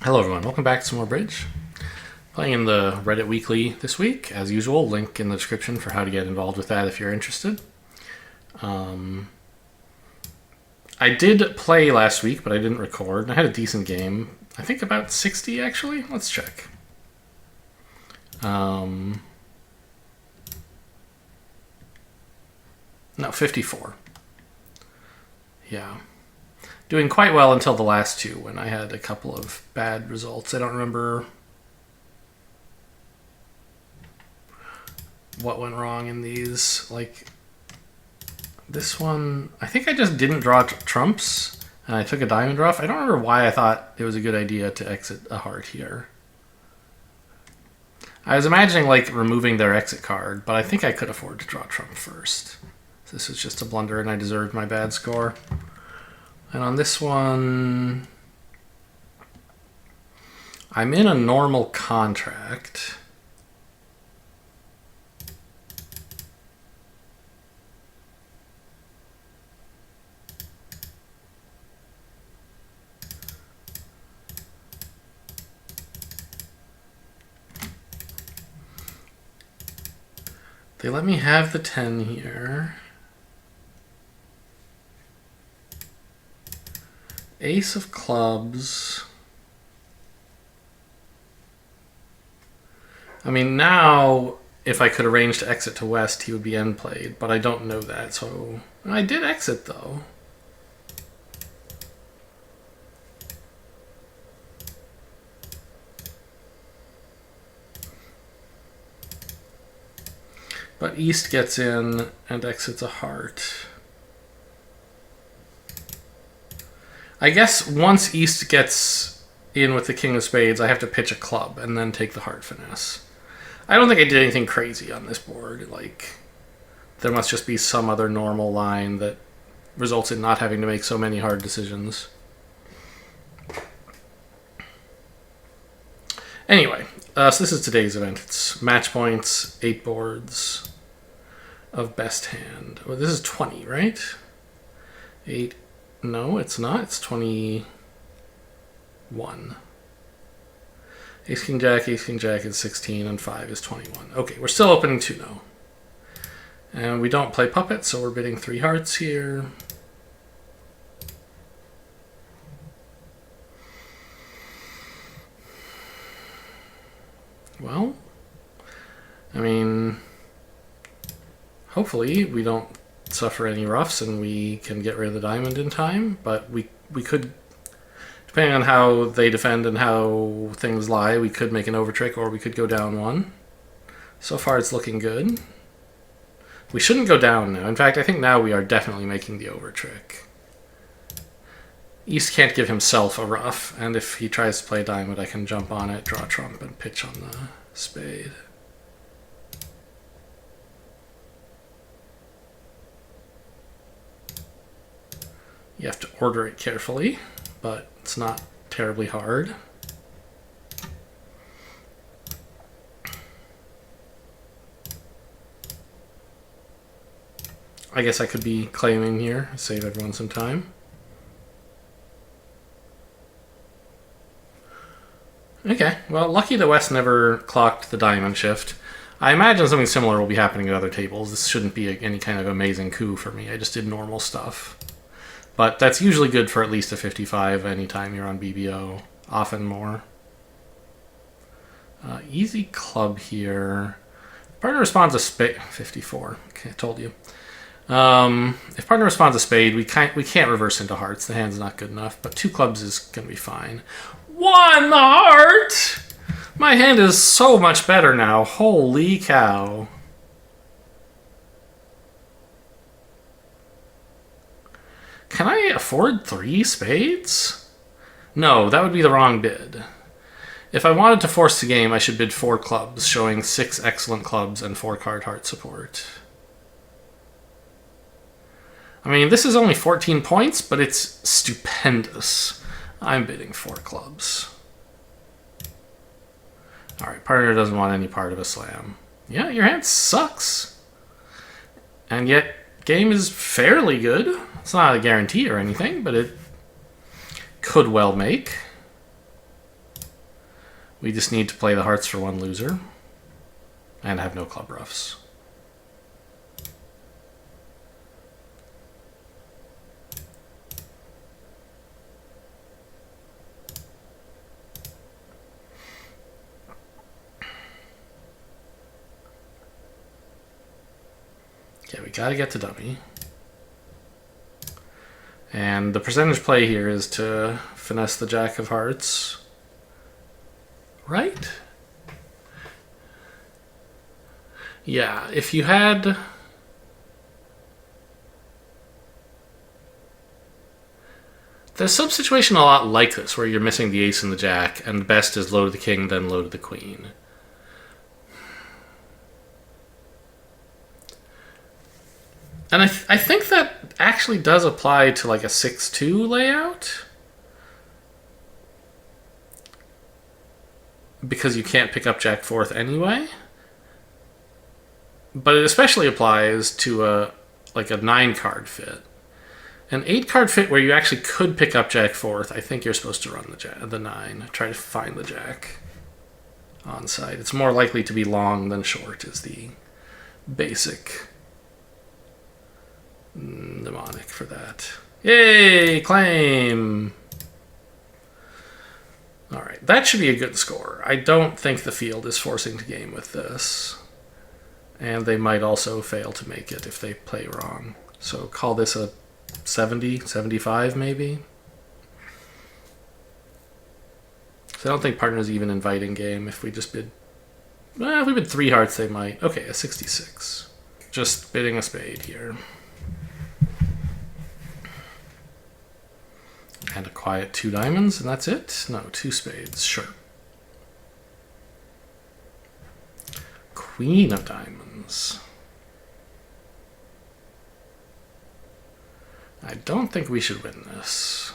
Hello everyone, welcome back to some more Bridge. Playing in the Reddit Weekly this week, as usual. Link in the description for how to get involved with that if you're interested. I did play last week, but I didn't record. I had a decent game. I think about 60 actually. Let's check. No, 54. Yeah. Doing quite well until the last two when I had a couple of bad results. I don't remember what went wrong in these. Like, this one, I think I just didn't draw trumps and I took a diamond rough. I don't remember why I thought it was a good idea to exit a heart here. I was imagining like removing their exit card, but I think I could afford to draw trump first. So this was just a blunder and I deserved my bad score. And on this one, I'm in a normal contract. They let me have the 10 here. Ace of clubs. I mean, now, if I could arrange to exit to west, he would be end played, but I don't know that, so... I did exit, though. But east gets in and exits a heart. I guess once east gets in with the king of spades, I have to pitch a club and then take the heart finesse. I don't think I did anything crazy on this board. Like, there must just be some other normal line that results in not having to make so many hard decisions. Anyway, so this is today's event. It's match points, 8 boards of best hand. Oh, this is 20, right? 8. No, it's not. It's 21. Ace, king, jack is 16, and 5 is 21. Okay, we're still opening 2 now. And we don't play puppet, so we're bidding 3 hearts here. Well, I mean, hopefully we don't suffer any roughs and we can get rid of the diamond in time, but we could, depending on how they defend and how things lie, we could make an overtrick or we could go down 1. So far it's looking good. We shouldn't go down now. In fact, I think now we are definitely making the overtrick. East can't give himself a rough, and if he tries to play diamond, I can jump on it, draw trump, and pitch on the spade. You have to order it carefully, but it's not terribly hard. I guess I could be claiming here, save everyone some time. Okay, well, lucky the West never clocked the diamond shift. I imagine something similar will be happening at other tables. This shouldn't be any kind of amazing coup for me. I just did normal stuff. But that's usually good for at least a 55 anytime you're on BBO. Often more. Easy club here. Partner responds a spade. 54. Okay, I told you. If partner responds a spade, we can't reverse into hearts. The hand's not good enough. But 2 clubs is going to be fine. 1 the heart! My hand is so much better now. Holy cow. Can I afford 3 spades? No, that would be the wrong bid. If I wanted to force the game, I should bid 4 clubs, showing 6 excellent clubs and 4 card heart support. I mean, this is only 14 points, but it's stupendous. I'm bidding 4 clubs. Alright, partner doesn't want any part of a slam. Yeah, your hand sucks. And yet, game is fairly good. It's not a guarantee or anything, but it could well make. We just need to play the hearts for one loser and have no club ruffs. Okay, we gotta get to dummy. And the percentage play here is to finesse the jack of hearts. Right? Yeah, if you had... There's some situation a lot like this, where you're missing the ace and the jack, and the best is low to the king, then low to the queen. And I think that actually does apply to like a 6-2 layout. Because you can't pick up jack fourth anyway. But it especially applies to a 9-card fit. An 8-card fit where you actually could pick up jack fourth, I think you're supposed to run the 9. Try to find the jack on side. It's more likely to be long than short is the basic mnemonic for that. Yay! Claim! Alright, that should be a good score. I don't think the field is forcing to game with this. And they might also fail to make it if they play wrong. So call this a 70, 75 maybe? So I don't think partner's even inviting game if we just bid... Well, if we bid 3 hearts they might. Okay, a 66. Just bidding a spade here. And a quiet 2 diamonds, and that's it? No, 2 spades, sure. Queen of diamonds. I don't think we should win this.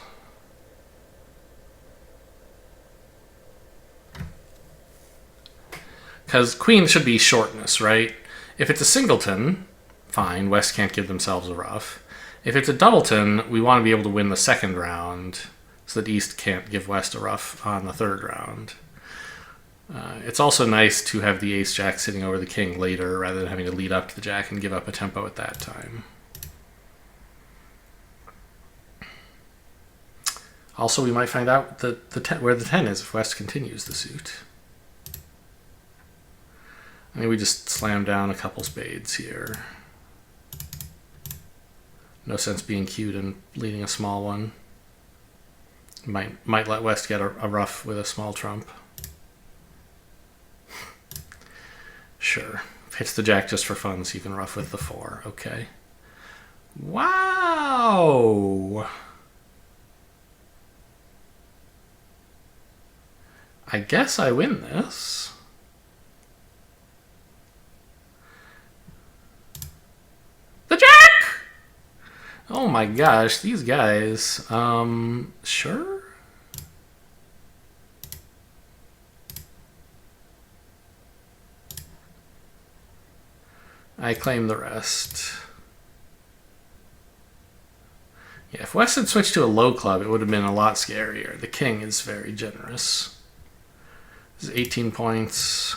Because queen should be shortness, right? If it's a singleton, fine, West can't give themselves a ruff. If it's a doubleton, we want to be able to win the second round so that East can't give West a ruff on the third round. It's also nice to have the ace-jack sitting over the king later rather than having to lead up to the jack and give up a tempo at that time. Also, we might find out where the 10 is if West continues the suit. I mean, we just slam down a couple spades here. No sense being cute and leading a small one. Might let West get a ruff with a small trump. Sure. Hits the jack just for fun so you can ruff with the 4. Okay. Wow! I guess I win this. The jack! Oh my gosh, these guys. Sure? I claim the rest. Yeah, if West had switched to a low club, it would have been a lot scarier. The king is very generous. This is 18 points.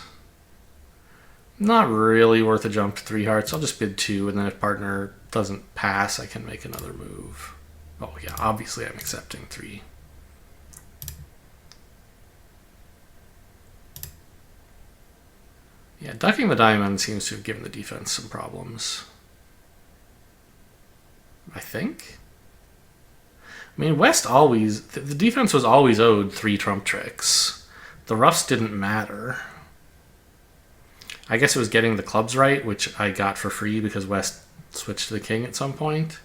Not really worth a jump to 3 hearts. I'll just bid 2, and then if partner doesn't pass, I can make another move. Oh yeah, obviously I'm accepting 3. Yeah, ducking the diamond seems to have given the defense some problems. I think. I mean, West always... The defense was always owed 3 trump tricks. The ruffs didn't matter. I guess it was getting the clubs right, which I got for free because West switched to the king at some point.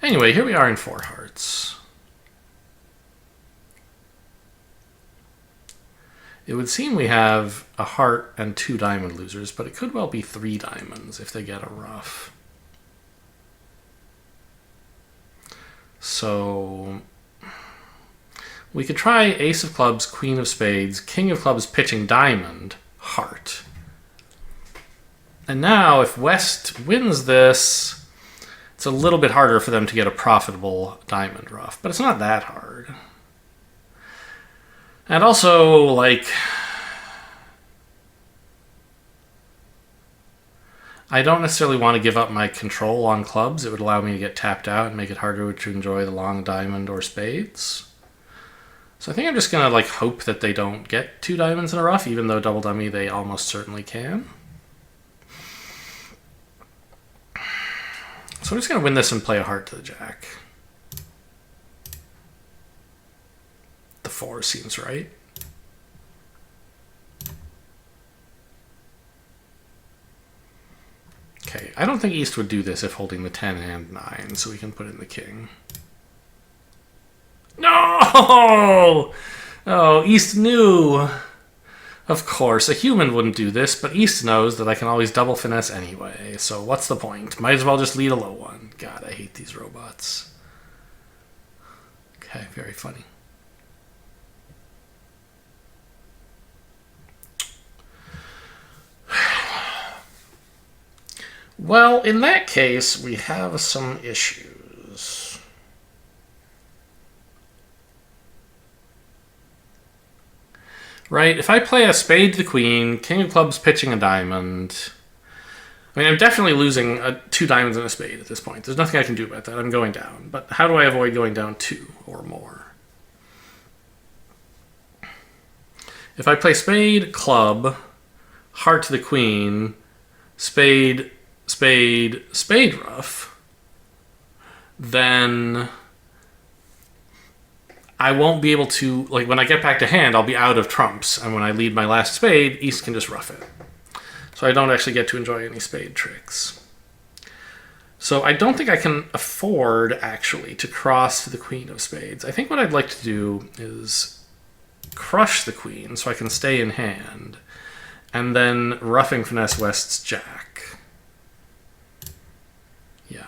Anyway, here we are in 4 hearts. It would seem we have a heart and 2 diamond losers, but it could well be 3 diamonds if they get a ruff. So we could try ace of clubs, queen of spades, king of clubs pitching diamond, heart. And now if West wins this, It's a little bit harder for them to get a profitable diamond ruff, but it's not that hard. And also, like, I don't necessarily want to give up my control on clubs. It would allow me to get tapped out and make it harder to enjoy the long diamond or spades. So I think I'm just going to like hope that they don't get 2 diamonds in a ruff, even though double dummy they almost certainly can. So I'm just going to win this and play a heart to the jack. The 4 seems right. Okay, I don't think East would do this if holding the 10 and 9, so we can put in the king. No! Oh, East knew. Of course, a human wouldn't do this, but East knows that I can always double finesse anyway, so what's the point? Might as well just lead a low one. God, I hate these robots. Okay, very funny. Well, in that case, we have some issues. Right, if I play a spade to the queen, king of clubs pitching a diamond... I mean, I'm definitely losing 2 diamonds and a spade at this point. There's nothing I can do about that. I'm going down. But how do I avoid going down 2 or more? If I play spade, club, heart to the queen, spade, spade, spade ruff, then I won't be able to, like, when I get back to hand, I'll be out of trumps. And when I lead my last spade, East can just ruff it. So I don't actually get to enjoy any spade tricks. So I don't think I can afford, actually, to cross to the queen of spades. I think what I'd like to do is crush the queen so I can stay in hand, and then roughing finesse West's jack. Yeah.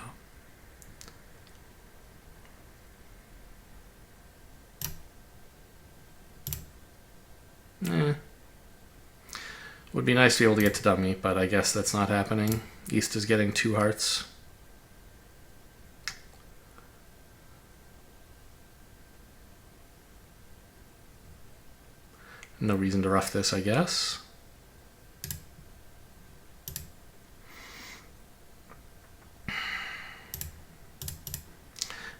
Would be nice to be able to get to dummy, but I guess that's not happening. East is getting 2 hearts. No reason to rough this, I guess.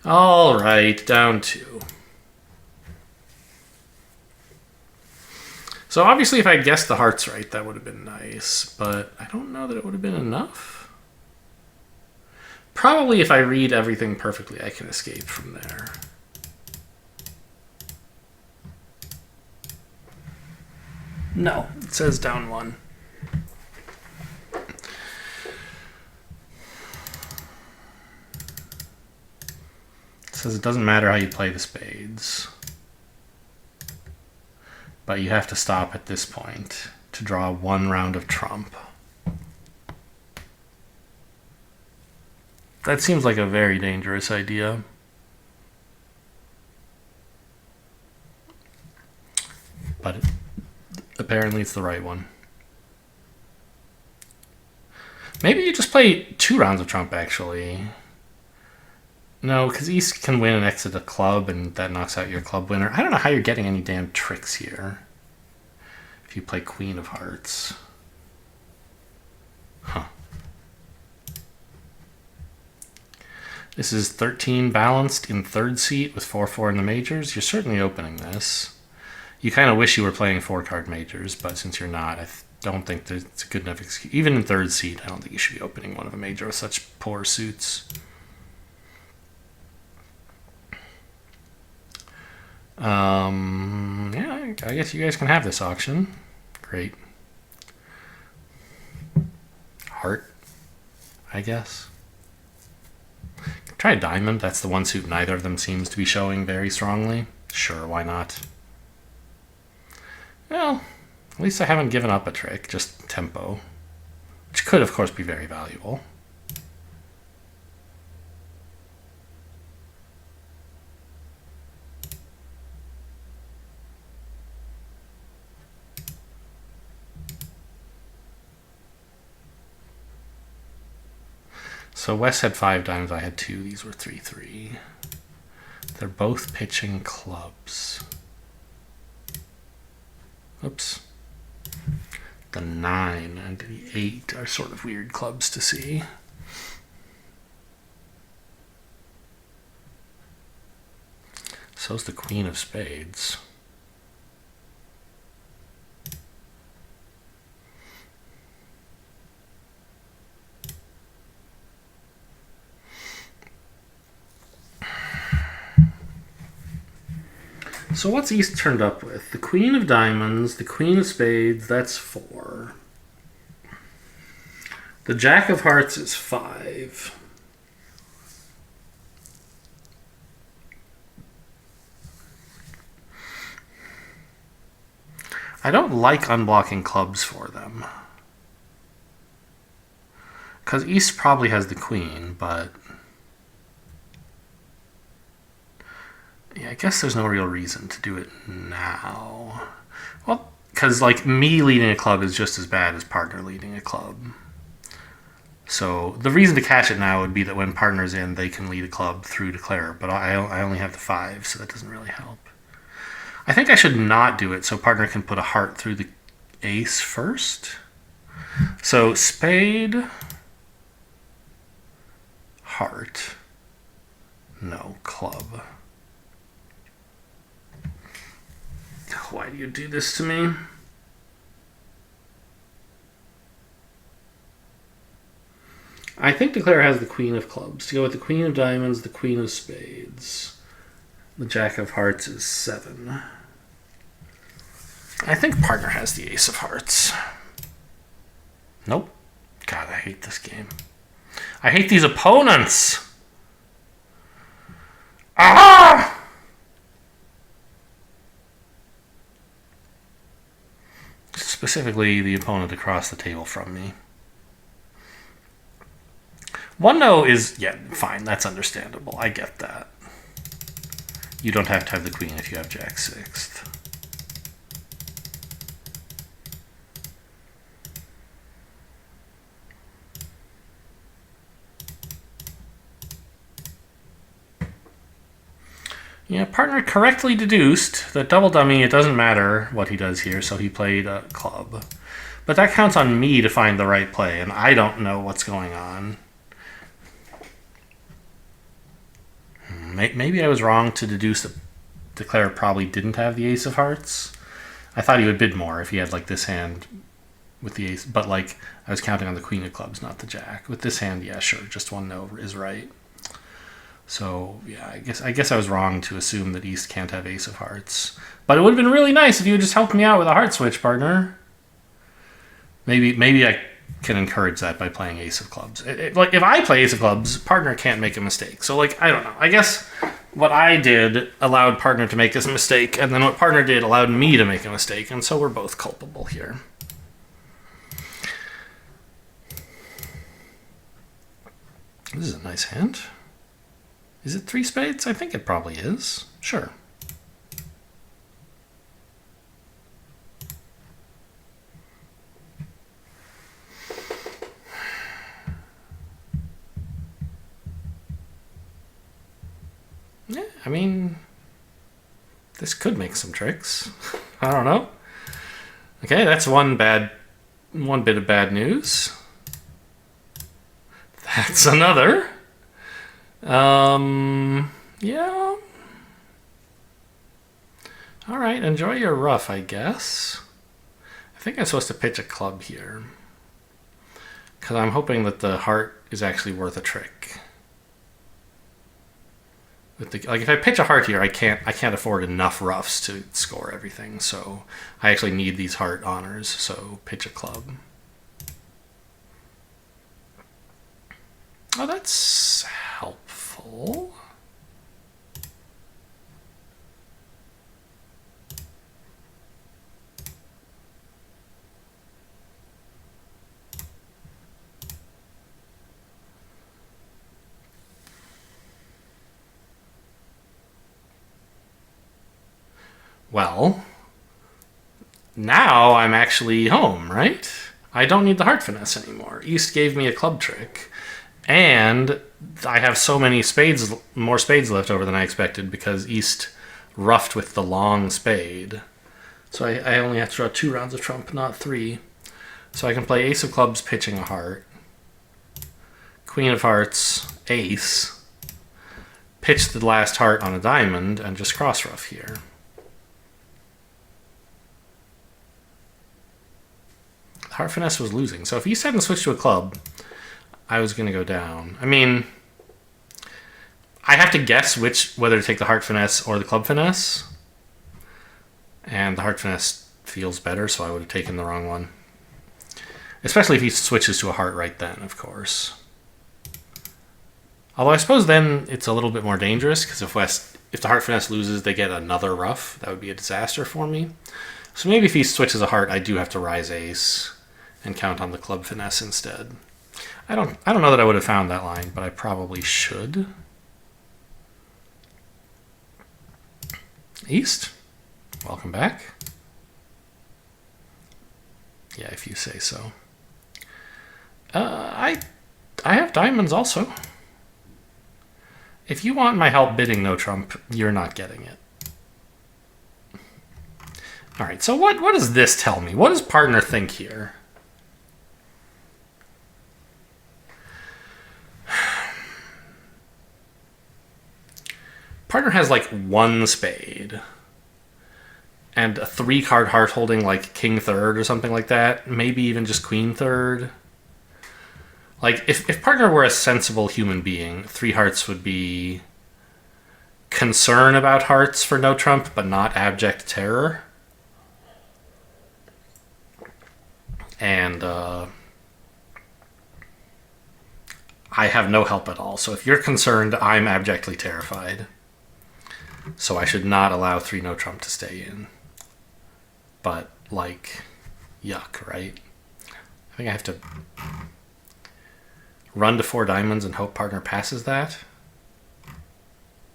All right, down 2. So obviously if I had guessed the hearts right, that would have been nice, but I don't know that it would have been enough. Probably if I read everything perfectly, I can escape from there. No, it says down 1. It says it doesn't matter how you play the spades, but you have to stop at this point to draw 1 round of trump. That seems like a very dangerous idea. But apparently it's the right one. Maybe you just play 2 rounds of trump, actually. No, because East can win and exit a club, and that knocks out your club winner. I don't know how you're getting any damn tricks here. If you play Queen of Hearts. Huh. This is 13 balanced in 3rd seat with 4-4 in the majors. You're certainly opening this. You kind of wish you were playing 4-card majors, but since you're not, I don't think that it's a good enough excuse. Even in 3rd seat, I don't think you should be opening one of a major with such poor suits. Yeah, I guess you guys can have this auction. Great. Heart, I guess. Try a diamond. That's the one suit neither of them seems to be showing very strongly. Sure, why not? Well, at least I haven't given up a trick, just tempo. Which could, of course, be very valuable. So Wes had 5 diamonds, I had 2. These were 3-3. They're both pitching clubs. Oops. The 9 and the 8 are sort of weird clubs to see. So's the Queen of Spades. So what's East turned up with? The Queen of Diamonds, the Queen of Spades, that's 4. The Jack of Hearts is 5. I don't like unblocking clubs for them. Because East probably has the Queen, but... yeah, I guess there's no real reason to do it now. Well, because like me leading a club is just as bad as partner leading a club. So the reason to catch it now would be that when partner's in, they can lead a club through declare, but I only have the 5, so that doesn't really help. I think I should not do it so partner can put a heart through the ace first. So spade, heart, no club. Why do you do this to me? I think declare has the Queen of Clubs. To go with the Queen of Diamonds, the Queen of Spades. The Jack of Hearts is 7. I think partner has the Ace of Hearts. Nope. God, I hate this game. I hate these opponents. Ah! Specifically, the opponent across the table from me. 1-0 is, yeah, fine. That's understandable. I get that. You don't have to have the queen if you have Jack 6th. Yeah, partner correctly deduced that double dummy, it doesn't matter what he does here, so he played a club. But that counts on me to find the right play, and I don't know what's going on. Maybe I was wrong to deduce that declare probably didn't have the Ace of Hearts. I thought he would bid more if he had like this hand with the ace, but like I was counting on the Queen of Clubs, not the Jack. With this hand, yeah, sure, just 1-0 is right. So yeah, I guess I was wrong to assume that East can't have Ace of Hearts. But it would have been really nice if you had just helped me out with a heart switch, partner. Maybe I can encourage that by playing Ace of Clubs. Like if I play Ace of Clubs, partner can't make a mistake. So like I don't know. I guess what I did allowed partner to make this mistake, and then what partner did allowed me to make a mistake, and so we're both culpable here. This is a nice hand. Is it 3 spades? I think it probably is. Sure. Yeah, I mean, this could make some tricks. I don't know. Okay, that's one bit of bad news. That's another. Yeah. All right, enjoy your rough, I guess. I think I'm supposed to pitch a club here, because I'm hoping that the heart is actually worth a trick. Like if I pitch a heart here, I can't afford enough roughs to score everything. So I actually need these heart honors. So pitch a club. Oh, that's helpful. Well, now I'm actually home, right? I don't need the heart finesse anymore. East gave me a club trick, And I have so many spades, more spades left over than I expected because East roughed with the long spade. So I only have to draw 2 rounds of trump, not 3. So I can play ace of clubs pitching a heart, queen of hearts, ace, pitch the last heart on a diamond, and just cross rough here. Heart finesse was losing. So if East hadn't switched to a club, I was going to go down. I mean, I have to guess whether to take the heart finesse or the club finesse. And the heart finesse feels better, so I would have taken the wrong one. Especially if he switches to a heart right then, of course. Although I suppose then it's a little bit more dangerous, because if the heart finesse loses, they get another rough. That would be a disaster for me. So maybe if he switches a heart, I do have to rise ace and count on the club finesse instead. I don't know that I would have found that line, but I probably should. East, welcome back. Yeah, if you say so. I have diamonds also. If you want my help bidding no trump, you're not getting it. All right, so what does this tell me? What does partner think here? Partner has like 1 spade and a 3-card heart holding like king third or something like that. Maybe even just queen third. Like if partner were a sensible human being, 3 hearts would be concern about hearts for no trump, but not abject terror. And I have no help at all. So if you're concerned, I'm abjectly terrified. So I should not allow 3 no trump to stay in. But, like, yuck, right? I think I have to run to 4 diamonds and hope partner passes that.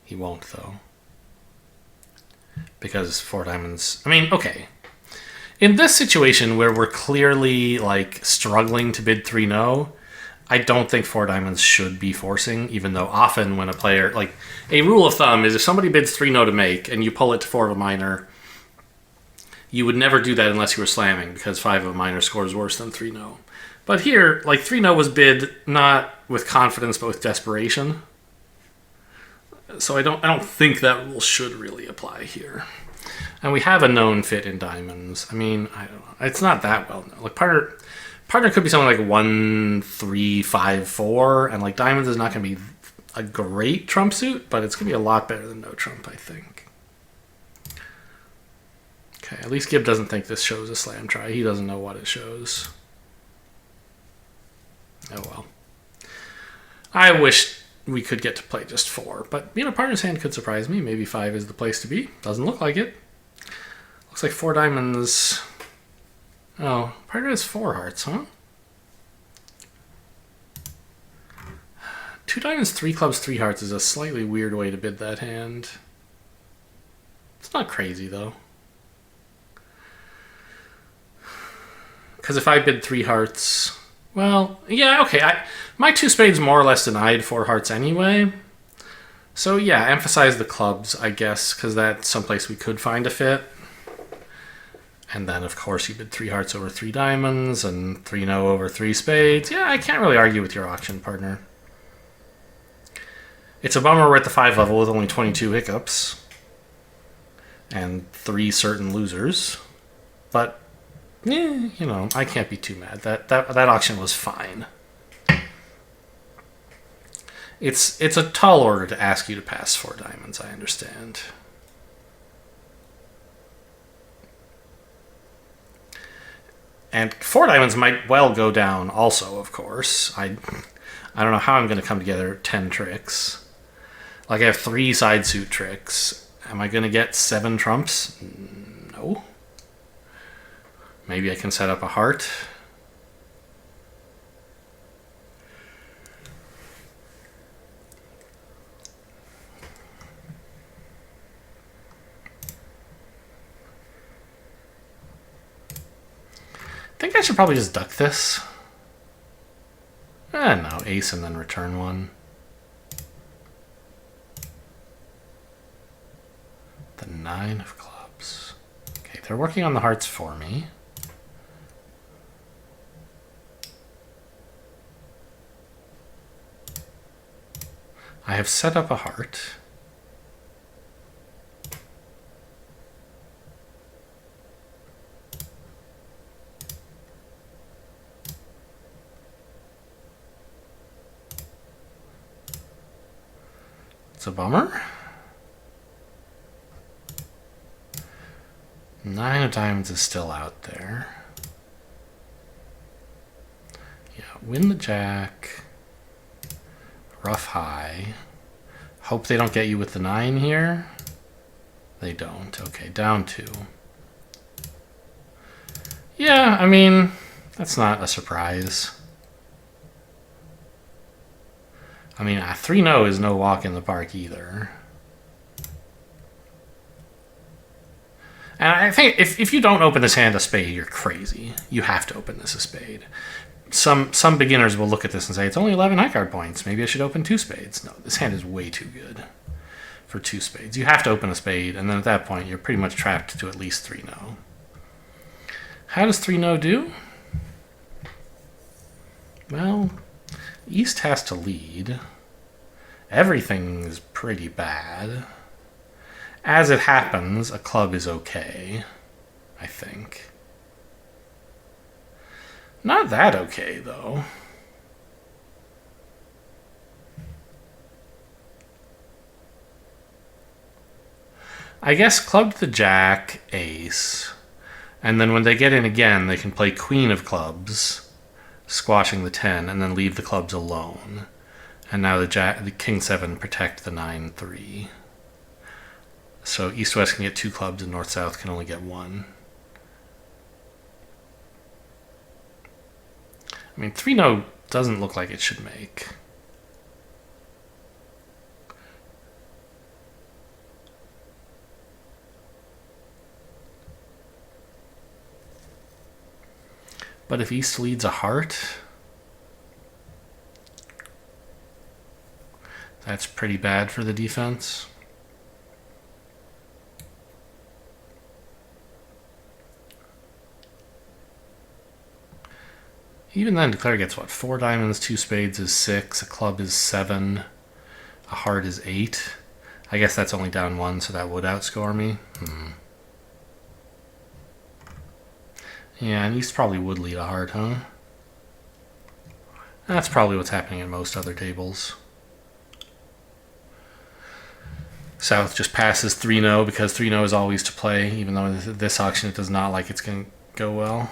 He won't, though. Because 4 diamonds... I mean, okay. In this situation where we're clearly, like, struggling to bid 3 no, I don't think 4 diamonds should be forcing, even though often when a player... Like, a rule of thumb is if somebody bids 3 no to make and you pull it to 4 of a minor, you would never do that unless you were slamming, because 5 of a minor scores worse than 3 no. But here, like, 3 no was bid not with confidence but with desperation. So I don't think that rule should really apply here. And we have a known fit in diamonds. I mean, I don't know. It's not that well known. Like, partner could be something like 1, 3, 5, 4, and like diamonds is not going to be a great trump suit, but it's going to be a lot better than no trump, I think. Okay, at least Gibb doesn't think this shows a slam try. He doesn't know what it shows. Oh well. I wish we could get to play just 4, but you know, partner's hand could surprise me. Maybe 5 is the place to be. Doesn't look like it. Looks like 4 diamonds. Oh, partner has 4 hearts, huh? 2 diamonds, 3 clubs, 3 hearts is a slightly weird way to bid that hand. It's not crazy, though. Because if I bid 3 hearts... Well, yeah, okay. My 2 spades more or less denied 4 hearts anyway. So, yeah, emphasize the clubs, I guess, because that's someplace we could find a fit. And then, of course, you bid 3 hearts over 3 diamonds and 3 no over 3 spades. Yeah, I can't really argue with your auction, partner. It's a bummer we're at the 5 level with only 22 hiccups. And 3 certain losers. But, you know, I can't be too mad. That auction was fine. It's a tall order to ask you to pass 4 diamonds, I understand. And 4 diamonds might well go down also, of course. I don't know how I'm going to come together 10 tricks. Like, I have 3 side suit tricks. Am I going to get 7 trumps? No. Maybe I can set up a heart. I think I should probably just duck this. No, ace and then return one. The 9 of clubs. Okay, they're working on the hearts for me. I have set up a heart. It's a bummer. 9 of diamonds is still out there. Yeah, win the jack. Rough high. Hope they don't get you with the 9 here. They don't. Okay, down 2. Yeah, I mean, that's not a surprise. I mean, a 3-no is no walk in the park either. And I think if you don't open this hand a spade, you're crazy. You have to open this a spade. Some beginners will look at this and say, it's only 11 high card points. Maybe I should open 2 spades. No, this hand is way too good for 2 spades. You have to open a spade, and then at that point, you're pretty much trapped to at least 3-no. How does 3-no do? Well, East has to lead. Everything is pretty bad. As it happens, a club is okay, I think. Not that okay, though. I guess club to the jack, ace, and then when they get in again, they can play queen of clubs, squashing the 10, and then leave the clubs alone. And now the king 7 protect the 9-3. So east-west can get 2 clubs and north-south can only get 1. I mean, 3-no doesn't look like it should make. But if East leads a heart, that's pretty bad for the defense. Even then, Declare gets what? 4 diamonds, 2 spades is 6, a club is 7, a heart is 8. I guess that's only down 1, so that would outscore me. Yeah, and East probably would lead a heart, huh? That's probably what's happening at most other tables. South just passes 3-no because 3-no is always to play, even though this auction it does not like it's going to go well.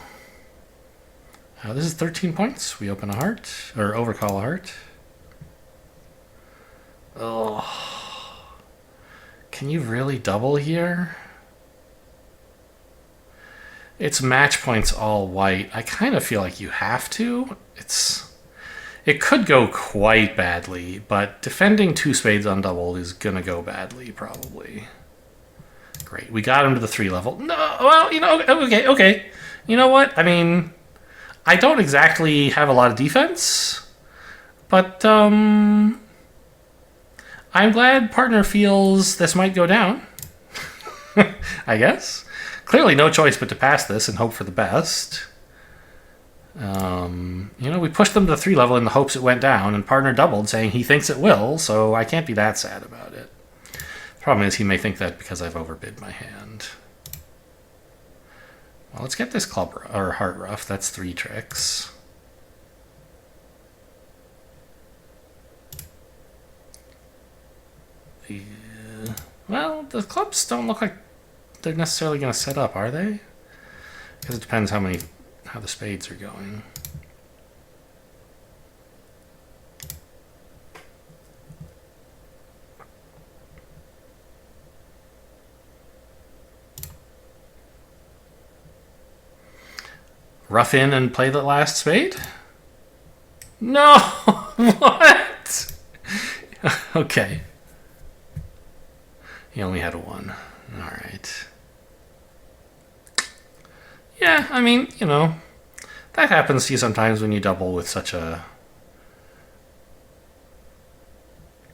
This is 13 points. We open a heart, or overcall a heart. Oh, can you really double here? It's match points all white. I kind of feel like you have to. It could go quite badly, but defending 2 spades on double is gonna go badly, probably. Great, we got him to the 3 level. No, well, you know, okay. You know what? I mean, I don't exactly have a lot of defense, but I'm glad partner feels this might go down. I guess. Clearly no choice but to pass this and hope for the best. You know, we pushed them to the 3 level in the hopes it went down, and partner doubled saying he thinks it will, so I can't be that sad about it. The problem is he may think that because I've overbid my hand. Well, let's get this club or heart rough. That's 3 tricks. Well, the clubs don't look like they're necessarily going to set up, are they? Because it depends how the spades are going. Rough in and play the last spade? No! What? Okay. He only had a 1. Alright. Yeah, I mean, you know, that happens to you sometimes when you double with such a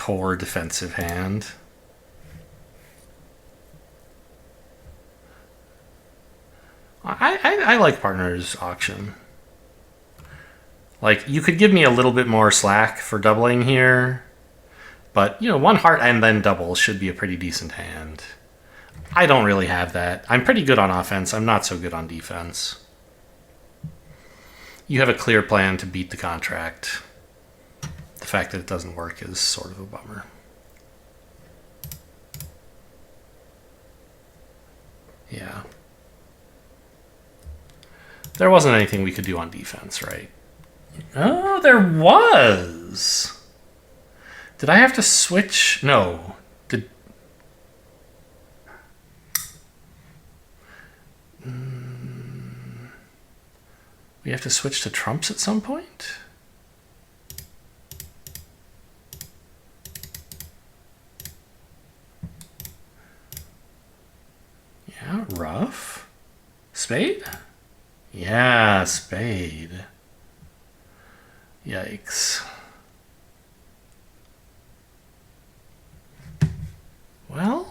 poor defensive hand. I like Partner's Auction. Like, you could give me a little bit more slack for doubling here, but, you know, 1 heart and then double should be a pretty decent hand. I don't really have that. I'm pretty good on offense. I'm not so good on defense. You have a clear plan to beat the contract. The fact that it doesn't work is sort of a bummer. Yeah. There wasn't anything we could do on defense, right? Oh, there was. Did I have to switch? No. Did... We have to switch to trumps at some point? Yeah, rough. Spade? Yeah, spade. Yikes. Well...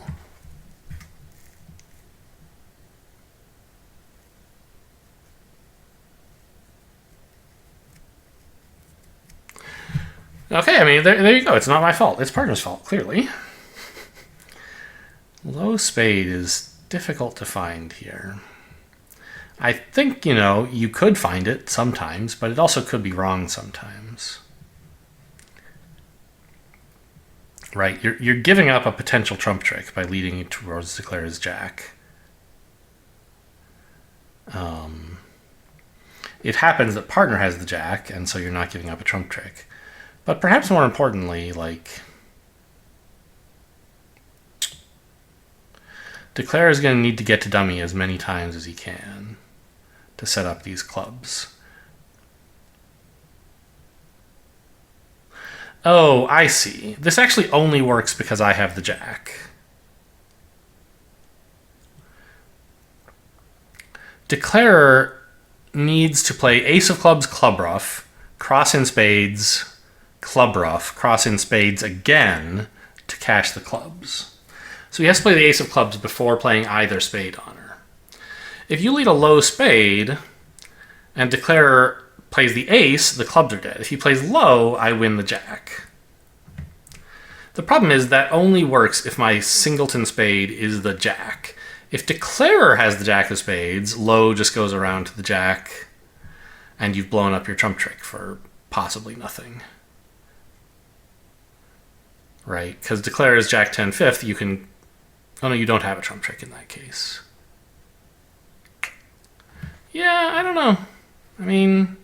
Okay, I mean, there you go. It's not my fault. It's Partner's fault, clearly. Low spade is difficult to find here. I think, you know, you could find it sometimes, but it also could be wrong sometimes. Right, you're giving up a potential trump trick by leading you towards Declare's Jack. It happens that Partner has the Jack, and so you're not giving up a trump trick. But perhaps more importantly, like... Declare is going to need to get to dummy as many times as he can to set up these clubs. Oh, I see. This actually only works because I have the Jack. Declarer needs to play ace of clubs, club ruff, cross in spades, club ruff, cross in spades again to cash the clubs. So he has to play the ace of clubs before playing either spade on her. If you lead a low spade and Declarer plays the ace, the clubs are dead. If he plays low, I win the Jack. The problem is that only works if my singleton spade is the Jack. If Declarer has the Jack of spades, low just goes around to the Jack, and you've blown up your trump trick for possibly nothing. Right? Because Declarer is Jack 10 fifth, you can... Oh no, you don't have a trump trick in that case. Yeah, I don't know. I mean...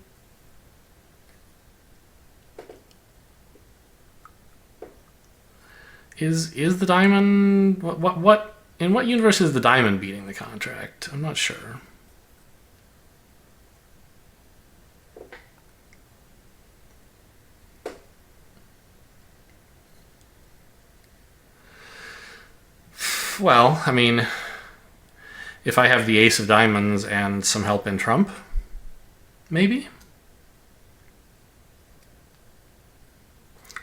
Is the diamond... What in what universe is the diamond beating the contract? I'm not sure. Well, I mean, if I have the ace of diamonds and some help in trump, maybe.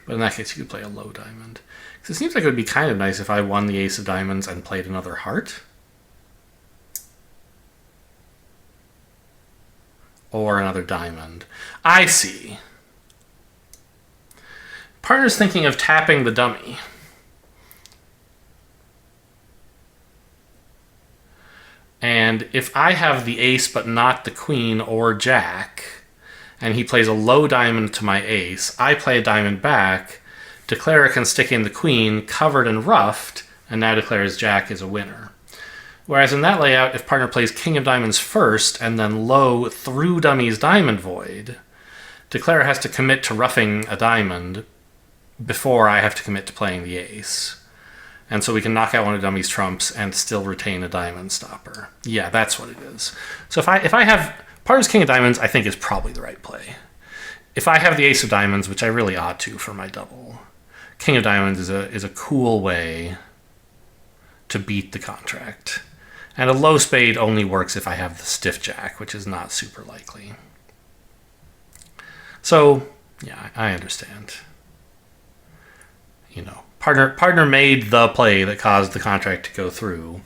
But in that case, you could play a low diamond. Because it seems like it would be kind of nice if I won the ace of diamonds and played another heart. Or another diamond. I see. Partner's thinking of tapping the dummy. And if I have the ace but not the queen or jack, and he plays a low diamond to my ace, I play a diamond back, Declarer can stick in the queen, covered and roughed, and now Declarer's Jack is a winner. Whereas in that layout, if Partner plays king of diamonds first, and then low through dummy's diamond void, Declarer has to commit to roughing a diamond before I have to commit to playing the ace. And so we can knock out one of dummy's trumps and still retain a diamond stopper. Yeah, that's what it is. So if I have... Partner's king of diamonds, I think, is probably the right play. If I have the ace of diamonds, which I really ought to for my double, king of diamonds is a cool way to beat the contract. And a low spade only works if I have the stiff jack, which is not super likely. So, yeah, I understand. Partner made the play that caused the contract to go through,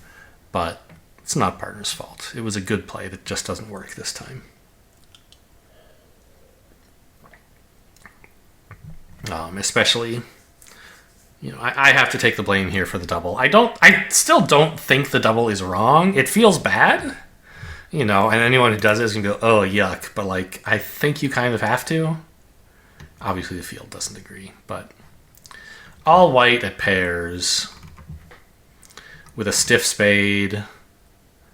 but it's not partner's fault. It was a good play that just doesn't work this time. Especially, I have to take the blame here for the double. I still don't think the double is wrong. It feels bad, and anyone who does it is going to go, oh, yuck. But, I think you kind of have to. Obviously, the field doesn't agree, but all white at pairs with a stiff spade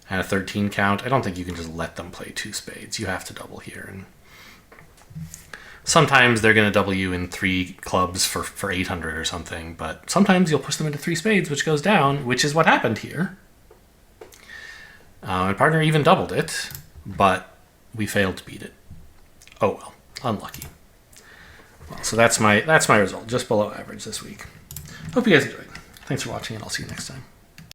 and a 13 count. I don't think you can just let them play 2 spades. You have to double here. And sometimes they're going to double you in 3 clubs for 800 or something, but sometimes you'll push them into 3 spades, which goes down, which is what happened here. My partner even doubled it, but we failed to beat it. Oh well, unlucky. Well, so that's my result, just below average this week. Hope you guys enjoyed. Thanks for watching, and I'll see you next time.